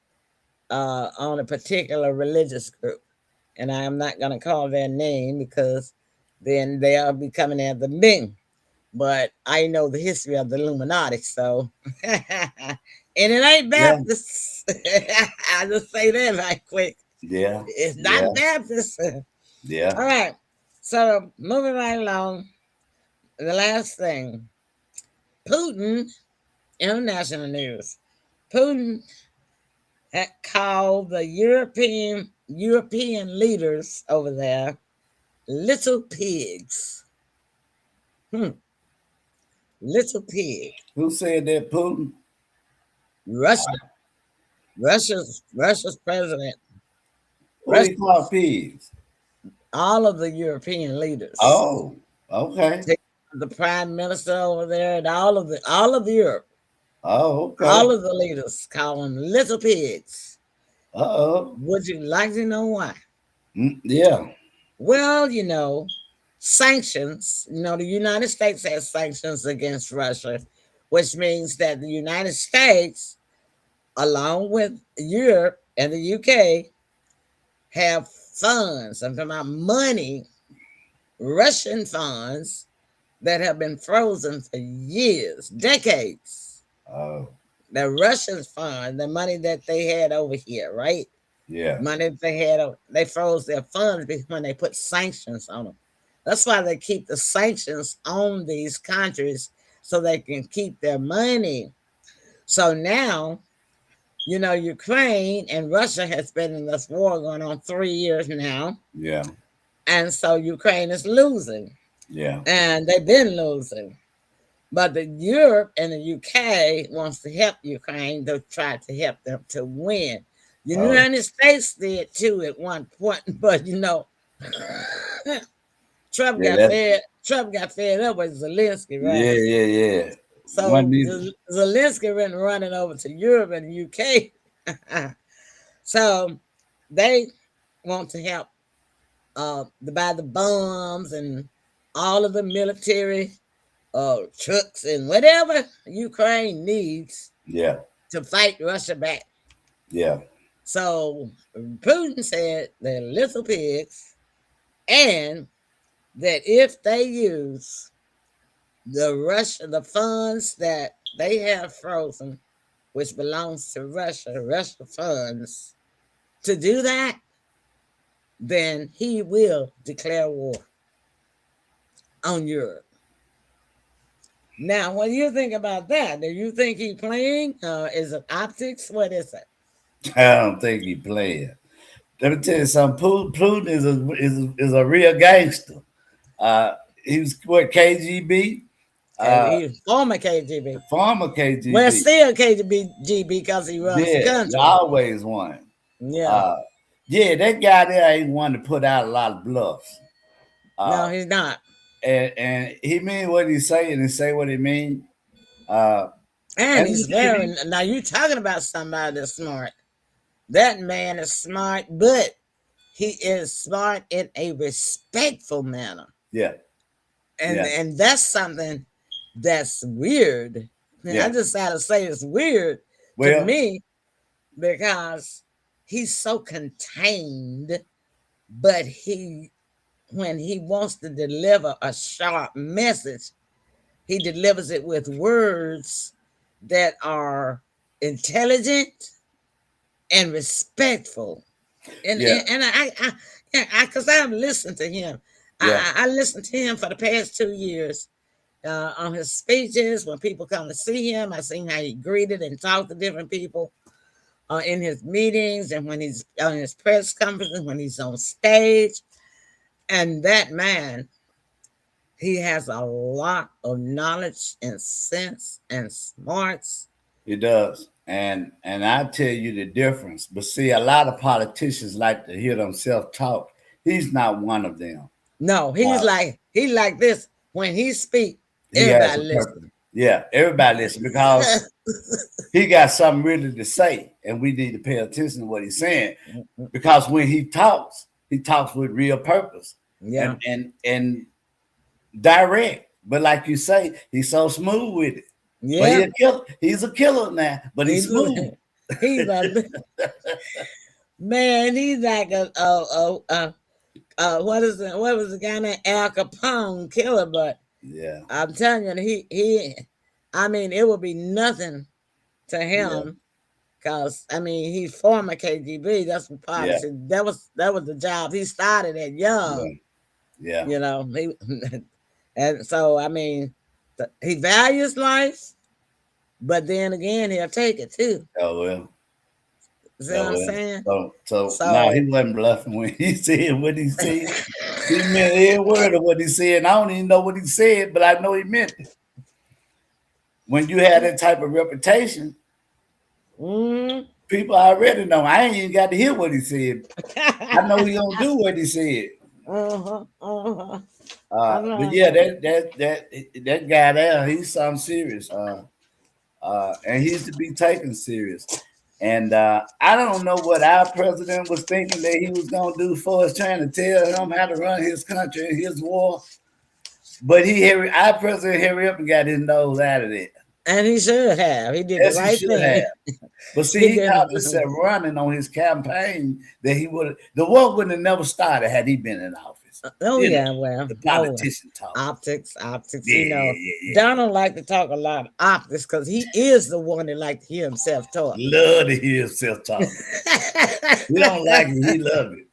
on a particular religious group, and I am not going to call their name because then they'll be coming after me. But I know the history of the Illuminati, so and it ain't Yeah. Baptist. I just say that right quick. Yeah. It's Yeah. not Baptist. Yeah. All right. So moving right along, the last thing, Putin, international news. Putin had called the European leaders over there little pigs. Hmm, little pig. Who said that, Putin? Russia, Russia's president. Who he Russia, called pigs? all of the European leaders. Oh, okay. The prime minister over there and all of Europe, Oh, okay. all of the leaders call them little pigs. Uh-oh. Would you like to know why? Yeah. Well, sanctions. You know, the United States has sanctions against Russia, which means that the United States, along with Europe and the UK, have funds. I'm talking about money, Russian funds that have been frozen for years, decades. Oh, The Russians fund the money that they had over here, right? yeah. Money that they had, they froze their funds when they put sanctions on them. That's why they keep the sanctions on these countries so they can keep their money. So now, you know, Ukraine and Russia has been in this war going on 3 years now. Yeah. And so Ukraine is losing. Yeah. And they've been losing. But the Europe and the UK wants to help Ukraine to try to help them to win. The Oh, United States did too at one point, but you know, Trump yeah. got fed. Trump got fed up with Zelensky, right? Yeah. So One needs. Zelensky went running over to Europe and the UK. So they want to help to buy the bombs and all of the military trucks and whatever Ukraine needs Yeah. to fight Russia back. Yeah. So Putin said they're little pigs, and that if they use the funds that they have frozen, which belongs to Russia funds, to do that, then he will declare war on Europe. Now, what do you think about that? Do you think he's playing? Is it optics? What is it? I don't think he playing. Let me tell you something. Putin is a real gangster. He was what, KGB, He's former KGB. former Well, KGB. still KGB because he runs the Yeah, you country. always won. Yeah. Uh, yeah, that guy there ain't one to put out a lot of bluffs. No, Uh, he's not. and he mean what he say and he say what he mean. Uh, And and he's very, now you talking about somebody that's smart. That man is smart, but he is smart in a respectful manner. yeah, And that's something that's weird. I yeah. just gotta say it's weird to Well, me because he's so contained, but he when he wants to deliver a sharp message, he delivers it with words that are intelligent and respectful. And yeah, and, and because I've listened to him. yeah, I listened to him for the past 2 years on his speeches when people come to see him. I seen how he greeted and talked to different people in his meetings and when he's on his press conferences, when he's on stage. And that man, he has a lot of knowledge and sense and smarts. it does. And I tell you the difference. But see, a lot of politicians like to hear themselves talk. He's not one of them. No, Uh, he's like this when he speak. he has Everybody a purpose. listen. Yeah, everybody listen because he got something really to say, and we need to pay attention to what he's saying. Because when he talks with real purpose Yeah, and direct. But like you say, he's so smooth with it. But yeah. he's a killer now, but he's He's smooth. he's a man. He's like what is it? What was the guy named Al Capone killer? But Yeah, I'm telling you, I mean, it would be nothing to yeah, him because I mean, he's former KGB. That's yeah, obviously that was the job he started at yeah, young. yeah. You know, he and so I mean, he values life, but then again, he'll take it too. Oh well. See what Oh I'm well. saying? So now he So wasn't bluffing when he said what he said. He meant every word of what he said. And I don't even know what he said, but I know he meant it. When you have that type of reputation, mm, people already know. I ain't even got to hear what he said. I know he don't do what he said. uh-huh, uh-huh. But Uh-huh. yeah, that guy there, he's something serious. And he's to be taken serious. And I don't know what our president was thinking that he was going to do for us, trying to tell him how to run his country and his war. But our president hurry up and got his nose out of there. And he should have. He did the Yes, he right should thing. have. But see, He he called didn't. himself running on his campaign that he would the war wouldn't have never started had he been in office. Oh You know, yeah, well, the politician talk. optics. Yeah, You know, yeah. Donald like to talk a lot of optics because he is the one that like to hear himself talk. Love to hear himself talk. We don't like it, he love it.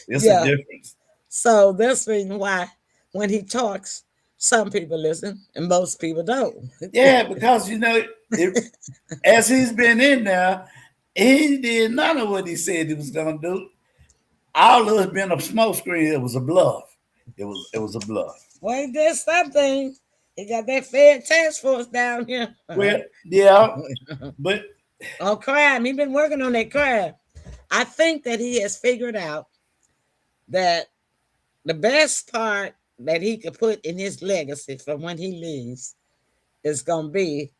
It's a difference. So that's the reason why when he talks, some people listen and most people don't. Yeah, because as he's been in there, he did none of what he said he was gonna do. All of it been a smoke screen. It was a bluff. It was a bluff. Well, he did something. He got that Fed task force down here. Well, yeah, but on crime, he been working on that crime. I think that he has figured out that the best part that he could put in his legacy for when he leaves is going to be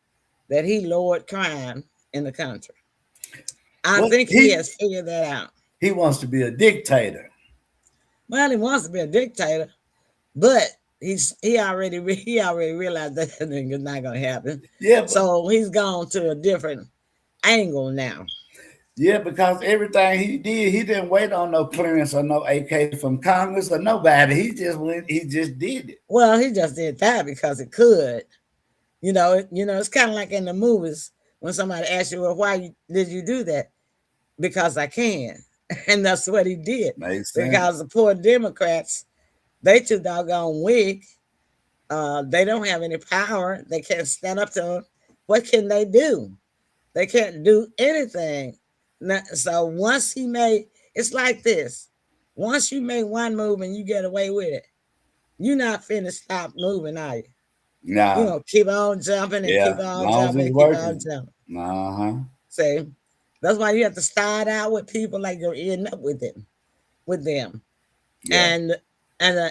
that he lowered crime in the country. I think he has figured that out. He wants to be a dictator. Well, he wants to be a dictator, but he already realized that thing is not going to happen. Yeah. So he's gone to a different angle now. Yeah, because everything he did, he didn't wait on no clearance or no AK from Congress or nobody. He just went. He just did it. Well, he just did that because it could. It's kind of like in the movies when somebody asks you, "Well, why did you do that?" Because I can, and that's what he did. Makes sense. Because the poor Democrats, they too doggone weak. They don't have any power. They can't stand up to them. What can they do? They can't do anything. So once it's like this. Once you make one move and you get away with it, you're not finna stop moving, are you? Nah. Keep on jumping and keep on jumping and keep on jumping. Uh-huh. See, that's why you have to start out with people like you're end up with them. Yeah. And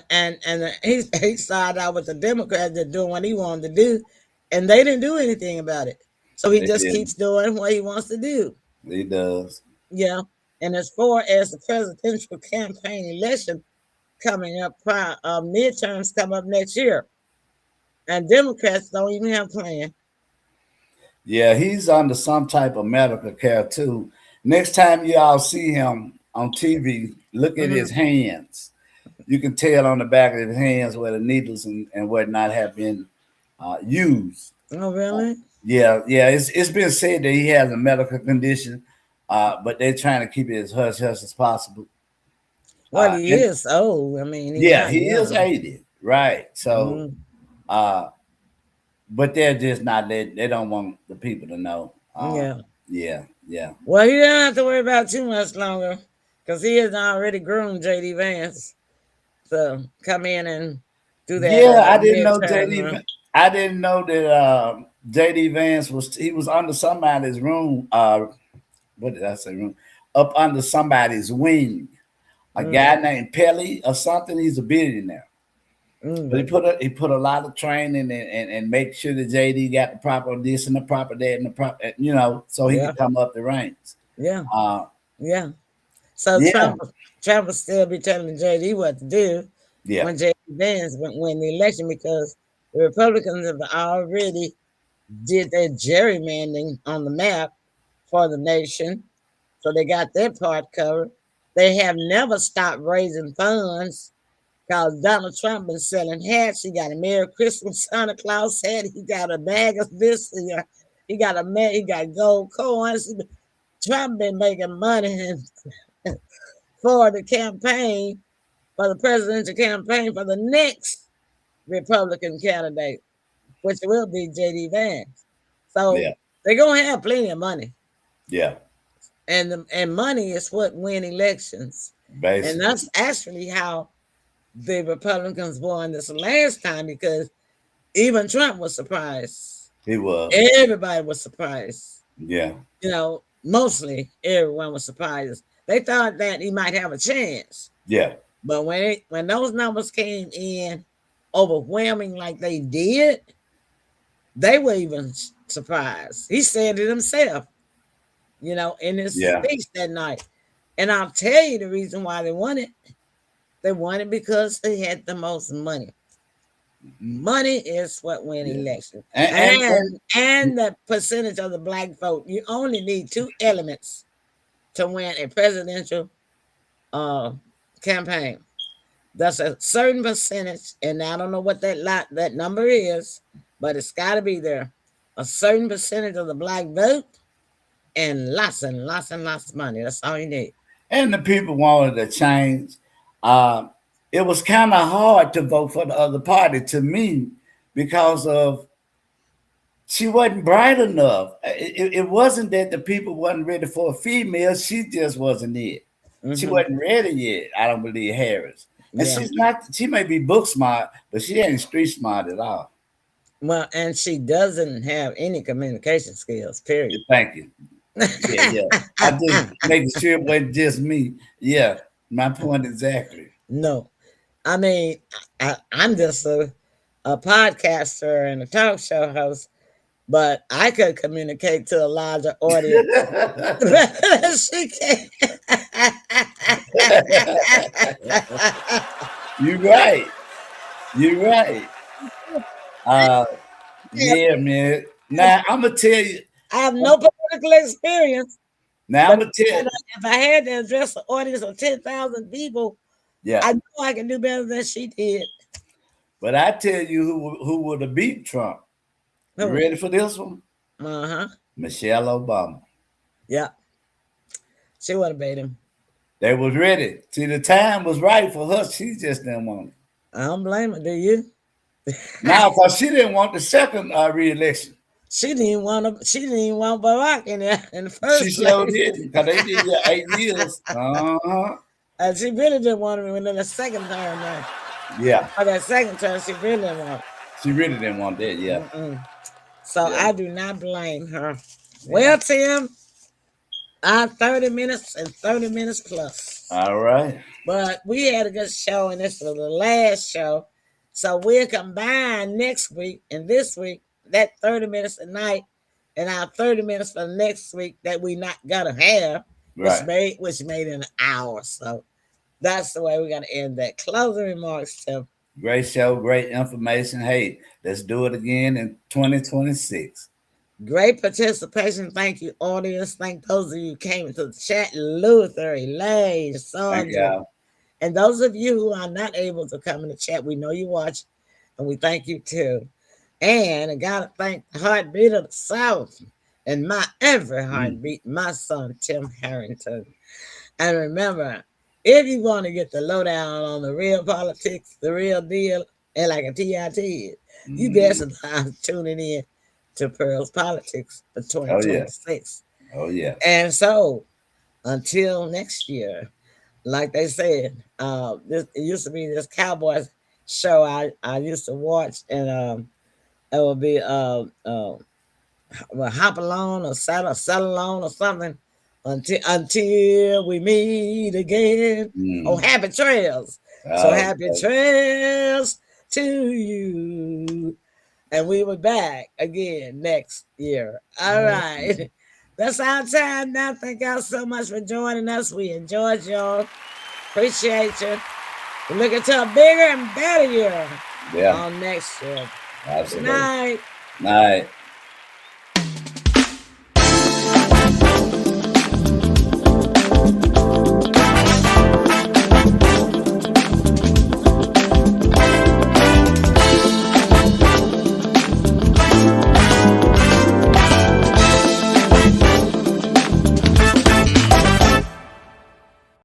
he started out with the Democrats that doing what he wanted to do, and they didn't do anything about it. So he just keeps doing what he wants to do. He does. Yeah. And as far as the presidential campaign election coming up, midterms come up next year, and Democrats don't even have a plan. Yeah, he's under some type of medical care too. Next time you all see him on TV, look at his hands. You can tell on the back of his hands where the needles and whatnot have been used. Oh, really? Yeah. It's been said that he has a medical condition, but they're trying to keep it as hush as possible. Well, he is old. I mean, he is 80, right? So, but they're just not. They don't want the people to know. Yeah. Well, you don't have to worry about too much longer because he has already groomed J.D. Vance to come in and do that. Yeah, I didn't know J.D. I didn't know that J.D. Vance was under somebody's room. What did I say? Room up under somebody's wing. A guy named Pelly or something. He's a billionaire. But he put a lot of training and make sure that JD got the proper this and the proper that and the proper, so he can come up the ranks. Yeah. So Trump will still be telling JD what to do when JD Vance win the election because the Republicans have already did their gerrymandering on the map for the nation. So they got that part covered. They have never stopped raising funds because Donald Trump been selling hats. He got a Merry Christmas Santa Claus hat. He got a bag of this. He got gold coins. Trump been making money for the campaign, for the presidential campaign for the next Republican candidate, which will be J.D. Vance. So they're gonna have plenty of money. Yeah. And money is what win elections. Basically. And that's actually how the Republicans won this last time because even Trump was surprised. He was. Everybody was surprised. Yeah. Mostly everyone was surprised. They thought that he might have a chance. Yeah. But when those numbers came in overwhelming like they did, they were even surprised. He said it himself. in his Yeah. speech that night. And I'll tell you the reason why they won it. They won it because they had the most money. Money is what win Yeah. elections. And And the percentage of the black vote. You only need two elements to win a presidential campaign. That's a certain percentage, and I don't know what that number is, but it's got to be there. A certain percentage of the black vote, and lots and lots and lots of money. That's all you need. and the people wanted to change. Uh, it was kind of hard to vote for the other party to me because of she wasn't bright enough. It wasn't that the people wasn't ready for a female. She just wasn't it. She wasn't ready yet. I don't believe Harris. And Yeah. she's not. She may be book smart, but she ain't street smart at all. Well, and she doesn't have any communication skills. Period. Thank you. Yeah. I just making sure it wasn't just me. Yeah, my point exactly. No, I mean, I'm just a podcaster and a talk show host, but I could communicate to a larger audience. She can't. You're right. You're right. Yeah, man. Now I'm gonna tell you. I have no political experience. Now I'm gonna tell you. If I had to address an audience of 10,000 people, Yeah, I know I can do better than she did. but I tell you who would have beat Trump. You ready for this one? Michelle Obama. Yeah. She would have beat him. They was ready. See, the time was right for her. She just didn't want it. I don't blame her, do you? Now, because she didn't want the second re-election. She didn't even want Barack in there in the first place. She sure did, because they did 8 years. And she really didn't want him in the second term now. Yeah. Or that second term, she really didn't want. She really didn't want that, yeah. So Yeah. I do not blame her. Well, Tim, 30 minutes and 30 minutes plus. All right. But we had a good show, and this was the last show. So we'll combine next week and this week, that 30 minutes a night, and our 30 minutes for next week that we not gonna have, Right. which made an hour. So that's the way we're gonna end that. Closing remarks, Tim. Great show, great information. Hey, let's do it again in 2026. Great participation. Thank you, audience. Thank those of you who came into the chat. Luther, Elaine, Thank Sandra. y'all. And those of you who are not able to come in the chat, we know you watch, and we thank you too. And I gotta thank the heartbeat of the South and my every heartbeat, my son Tim Harrington. And remember, if you want to get the lowdown on the real politics, the real deal, and like a TIT, you best start tuning in to Pearl's Politics for 2026. Oh yeah. And so, until next year, like they said, it used to be this Cowboys show I used to watch, and it would be Hop Along or Sell Along or something until we meet again. Oh, happy trails. So happy trails to you. And we were back again next year. All right. That's our time now. Thank y'all so much for joining us. We enjoyed y'all. Appreciate you. We're looking to a bigger and better year on next year. Absolutely. Good night. Night.